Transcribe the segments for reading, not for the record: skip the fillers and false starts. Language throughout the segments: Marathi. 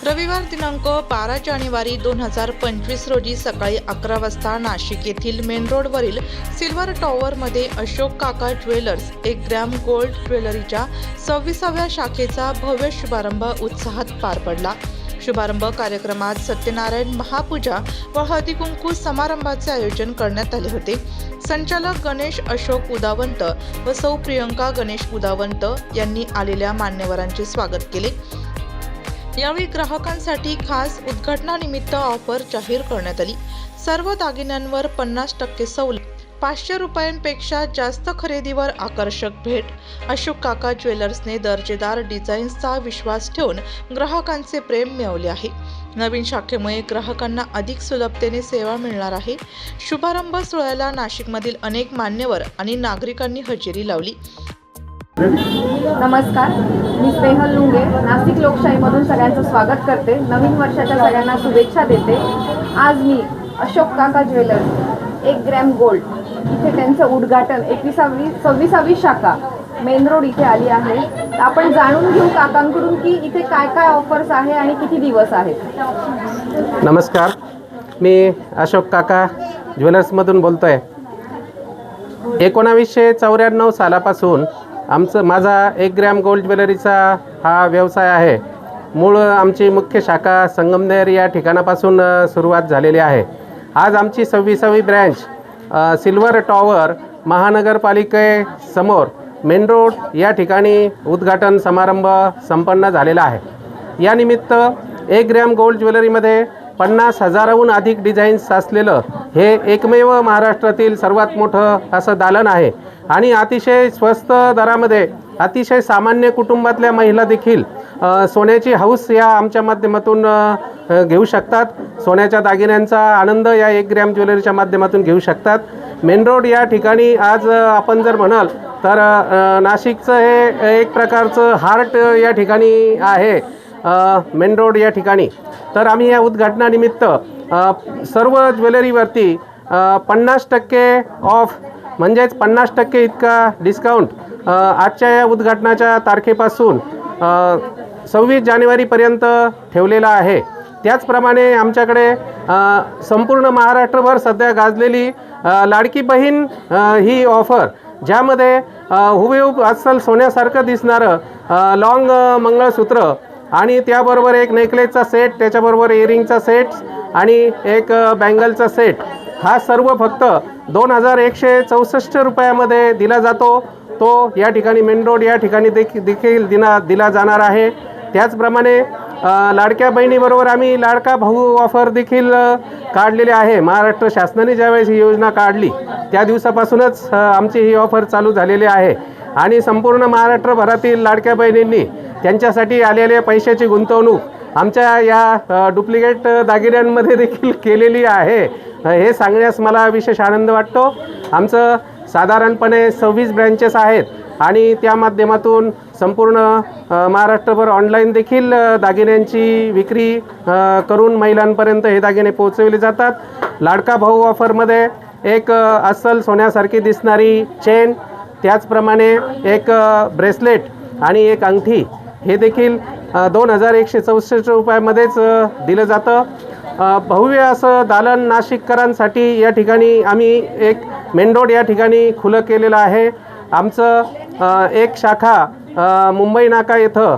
रविवार दिनांक 12 जानेवारी 2025 रोजी सकाळी 11 वाजता नाशिक येथील मेन रोडवरील सिल्वर टॉवरमध्ये अशोक काका ज्वेलर्स 1 ग्रॅम गोल्ड ज्वेलरीच्या 26व्या शाखेचा भव्य शुभारंभ उत्साहात पार पडला। शुभारंभ कार्यक्रमात सत्यनारायण महापूजा व हळदी कुंकू समारंभाचे आयोजन करण्यात आले होते। संचालक गणेश अशोक उदावंत व सौ प्रियंका गणेश उदावंत यांनी आलेल्या मान्यवरांचे स्वागत केले। यावेळी ग्राहकांसाठी खास उद्घाटनानिमित्त ऑफर जाहीर करण्यात आली। सर्व दागिन्यांवर 50% सवलत, 500 रुपयांपेक्षा जास्त खरेदीवर आकर्षक भेट। अशोक काका ज्वेलर्सने दर्जेदार डिझाईन्सचा विश्वास ठेवून ग्राहकांचे प्रेम मिळवले आहे। नवीन शाखेमुळे ग्राहकांना अधिक सुलभतेने सेवा मिळणार आहे। शुभारंभ सोहळ्याला नाशिकमधील अनेक मान्यवर आणि नागरिकांनी हजेरी लावली। नमस्कार, मी स्नेहल लुंगे नाशिक लोकशाहीमधून सगळ्यांचं स्वागत करते। नवीन वर्षाच्या सगळ्यांना शुभेच्छा देते। आज मी अशोक काका ज्वेलर्स 1 ग्रॅम गोल्ड इथे त्यांचं उद्घाटन 26वी शाखा मेन रोड इथे आली आहे। आपण जाणून घेऊ काकांकडून की इथे काय काय ऑफर्स आहे आणि किती दिवस आहेत। नमस्कार, मी अशोक काका ज्वेलर्समधून बोलतोय। 1994 सालापासून माझा 1 ग्रॅम गोल्ड ज्वेलरीचा हा व्यवसाय आहे। मूळ आमची मुख्य शाखा संगमनेर या ठिकाणापासून सुरुवात झालेली आहे। आज आमची 26वी ब्रँच सिल्वर टॉवर महानगरपालिकेसमोर मेन रोड या ठिकाणी उद्घाटन समारंभ संपन्न झालेला आहे। यानिमित्त 1 ग्रॅम गोल्ड ज्वेलरीमध्ये 50,000हून अधिक डिझाईन्स असलेलं हे एकमेव महाराष्ट्रातील सर्वात मोठं असं दालन आहे आणि अतिशय स्वस्त दरामध्ये अतिशय सामान्य कुटुंबातल्या महिला देखील सोन्याची हौस या आमच्या माध्यमातून घेऊ शकतात। सोन्याच्या दागिन्यांचा आनंद या 1 ग्रॅम ज्वेलरीच्या माध्यमातून घेऊ शकतात। मेन रोड या ठिकाणी आज आपण जर म्हणाल तर नाशिकचं हे एक प्रकारचं हार्ट या ठिकाणी आहे मेन रोड या ठिकाणी। तर आम्ही या उद्घाटनानिमित्त सर्व ज्वेलरीवरती 50% ऑफ म्हणजेच 50% इतका डिस्काउंट आजच्या या उद्घाटनाच्या तारखेपासून 26 जानेवारीपर्यंत ठेवलेला आहे। त्याचप्रमाणे आमच्याकडे संपूर्ण महाराष्ट्रभर सध्या गाजलेली लाडकी बहीण ही ऑफर, ज्यामध्ये हुबेहूब अस्सल सोन्यासारखं दिसणारं लॉंग मंगळसूत्र आणि त्याबरोबर एक नेकलेसचा सेट, त्याच्याबरोबर इयरिंगचा सेट आणि एक बँगलचा सेट, हा सर्व फक्त 2164 रुपयामध्ये दिला जातो। तो या ठिकाणी मेन रोड या ठिकाणी देखील दिला जाणार आहे। त्याचप्रमाणे लाडक्या बहिणीबरोबर आम्ही लाडका भाऊ ऑफर देखील काढलेली आहे। महाराष्ट्र शासनाने ज्यावेळेस ही योजना काढली त्या दिवसापासूनच आमची ही ऑफर चालू झालेली आहे आणि संपूर्ण महाराष्ट्रभरातील लाडक्या बहिणींनी त्यांच्यासाठी आलेल्या पैशाची गुंतवणूक आमच्या या डुप्लिकेट दागिन्यांमध्ये देखील केलेली आहे, हे सांगण्यास मला विशेष आनंद वाटतो। आमचं साधारणपणे 26 ब्रँचेस आहेत आणि त्या माध्यमातून संपूर्ण महाराष्ट्रभर ऑनलाईन देखील दागिन्यांची विक्री करून महिलांपर्यंत हे दागिने पोहोचवले जातात। लाडका भाऊ ऑफरमध्ये एक अस्सल सोन्यासारखी दिसणारी चेन, त्याचप्रमाणे एक ब्रेसलेट आणि एक अंगठी हे देखील 2164 रुपयामध्येच दिलं जातं। भव्य असं दालन नाशिककरांसाठी या ठिकाणी आम्ही एक मेन रोड या ठिकाणी खुलं केलेलं आहे। आमचं एक शाखा मुंबई नाका येथं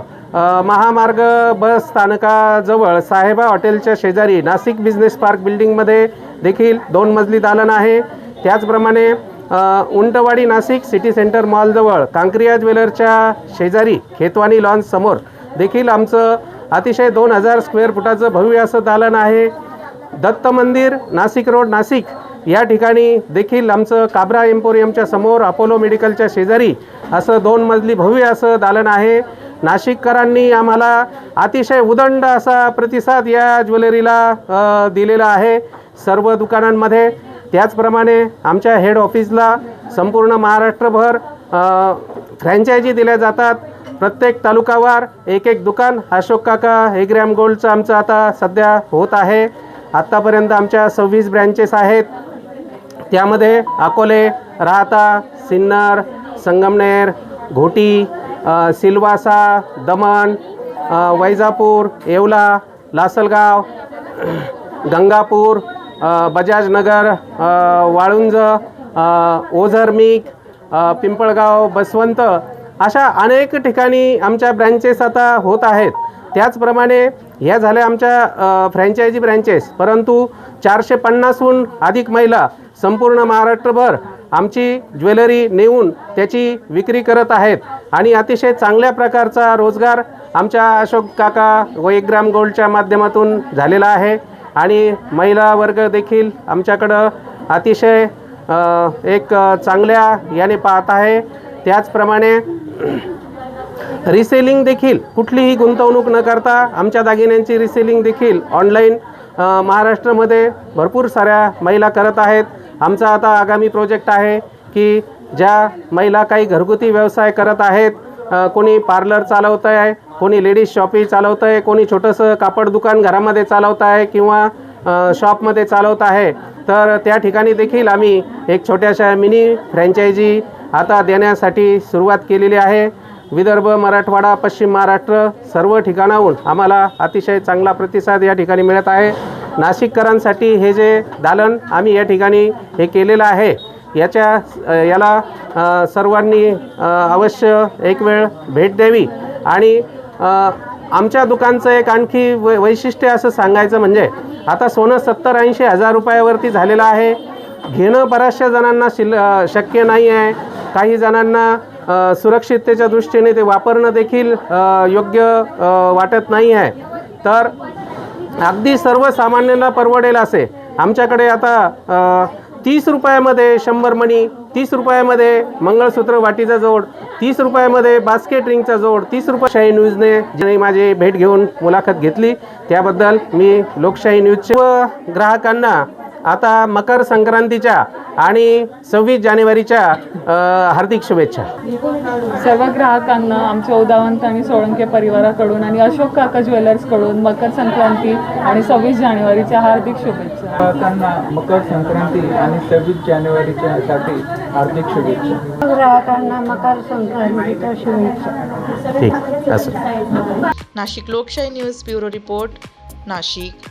महामार्ग बस स्थानकाजवळ साहेबा हॉटेलच्या शेजारी नाशिक बिझनेस पार्क बिल्डिंगमध्ये देखील 2 मजली दालन आहे। त्याचप्रमाणे उंटवाडी नाशिक सिटी सेंटर मॉलजवळ कांक्रिया ज्वेलरच्या शेजारी खेतवानी लॉन्स समोर देखील आमचं अतिशय 2000 स्क्वेअर फुटाचं भव्य असं दालन आहे। दत्त मंदिर नाशिक रोड नाशिक या ठिकाणी देखील आमचं काब्रा एम्पोरियमच्या समोर अपोलो मेडिकलच्या शेजारी असं 2 मजली भव्य असं दालन आहे। नाशिककरांनी आम्हाला अतिशय उदंड असा प्रतिसाद या ज्वेलरीला दिलेला आहे सर्व दुकानांमध्ये। त्याचप्रमाणे आमच्या हेड ऑफिसला संपूर्ण महाराष्ट्रभर फ्रँचायझी दिल्या जातात। प्रत्येक तालुकावार एक दुकान अशोक काका 1 ग्रॅम गोल्डचं आमचं आता सध्या होत आहे। आत्तापर्यंत आमच्या 26 ब्रँचेस आहेत, त्यामध्ये अकोले, राहाता, सिन्नर, संगमनेर, घोटी, सिल्वासा, दमण, वैजापूर, येवला, लासलगाव, गंगापूर, बजाजनगर, वाळुंज, ओझरमीक, पिंपळगाव, बसवंत अशा अनेक ठिकाणी आमच्या ब्रँचेस आता होत आहेत. त्याचप्रमाणे ह्या झाल्या आमच्या फ्रँचायझी ब्रँचेस, परंतु 450हून अधिक महिला संपूर्ण महाराष्ट्रभर आमची ज्वेलरी नेऊन त्याची विक्री करत आहेत आणि अतिशय चांगल्या प्रकारचा रोजगार आमच्या अशोक काका व 1 ग्रॅम गोल्डच्या माध्यमातून झालेला आहे. आणि महिला वर्ग देखील आमच्याकडं अतिशय एक चांगल्या याने पाहत आहे. त्याचप्रमाणे रिसेलिंग देखील कुठलीही गुंतवणूक न करता आमच्या दागिन्यांची रिसेलिंग देखील ऑनलाईन महाराष्ट्रामध्ये भरपूर साऱ्या महिला करत आहेत. आमचा आता आगामी प्रोजेक्ट आहे की ज्या महिला काही घरगुती व्यवसाय करत आहेत, कोणी पार्लर चालवत आहे, कोणी लेडीज शॉपी चालवत आहे, कोणी छोटंसं कापड दुकान घरामध्ये चालवत आहे किंवा शॉपमध्ये चालवत आहे, तर त्या ठिकाणी देखील आम्ही एक छोट्याशा मिनी फ्रँचायझी आता देण्यासाठी सुरुवात केलेली आहे. विदर्भ, मराठवाडा, पश्चिम महाराष्ट्र सर्व ठिकाणाहून आम्हाला अतिशय चांगला प्रतिसाद या ठिकाणी मिळत आहे. नाशिककरांसाठी हे जे दालन आम्ही या ठिकाणी हे केलेलं आहे, याला सर्वांनी अवश्य एक वेळ भेट द्यावी. आणि आमच्या दुकानचं एक आणखी वैशिष्ट्य असं सांगायचं म्हणजे आता सोनं 70-80 हजार रुपयावरती झालेलं आहे. घेणं बऱ्याचशा जणांना शक्य नाही आहे. काही जणांना सुरक्षिततेच्या दृष्टीने ते वापरणं देखील योग्य वाटत नाही आहे. तर अगदी सर्वसामान्यांना परवडेल असे आमच्याकडे आता 30 रुपयामध्ये 100 मणी, 30 रुपयामध्ये मंगळसूत्र वाटीचा जोड, 30 रुपयामध्ये बास्केट रिंगचा जोड, 30 रुपये. लोकशाही न्यूजने ज्यांनी माझी भेट घेऊन मुलाखत घेतली त्याबद्दल मी लोकशाही न्यूजच्या ग्राहकांना आता मकर संक्रांतीच्या आणि 26 जानेवारीच्या हार्दिक शुभेच्छा. सर्व ग्राहकांना आमच्या उदावंत आणि सोळंके परिवाराकडून आणि अशोक काका ज्वेलर्सकडून मकर संक्रांती आणि 26 जानेवारीच्या हार्दिक शुभेच्छा. ग्राहकांना मकर संक्रांती आणि 26 जानेवारीच्या साठी हार्दिक शुभेच्छा. ग्राहकांना मकर संक्रांतीच्या शुभेच्छा. ठीक असं. नाशिक लोकशाही न्यूज ब्युरो रिपोर्ट, नाशिक.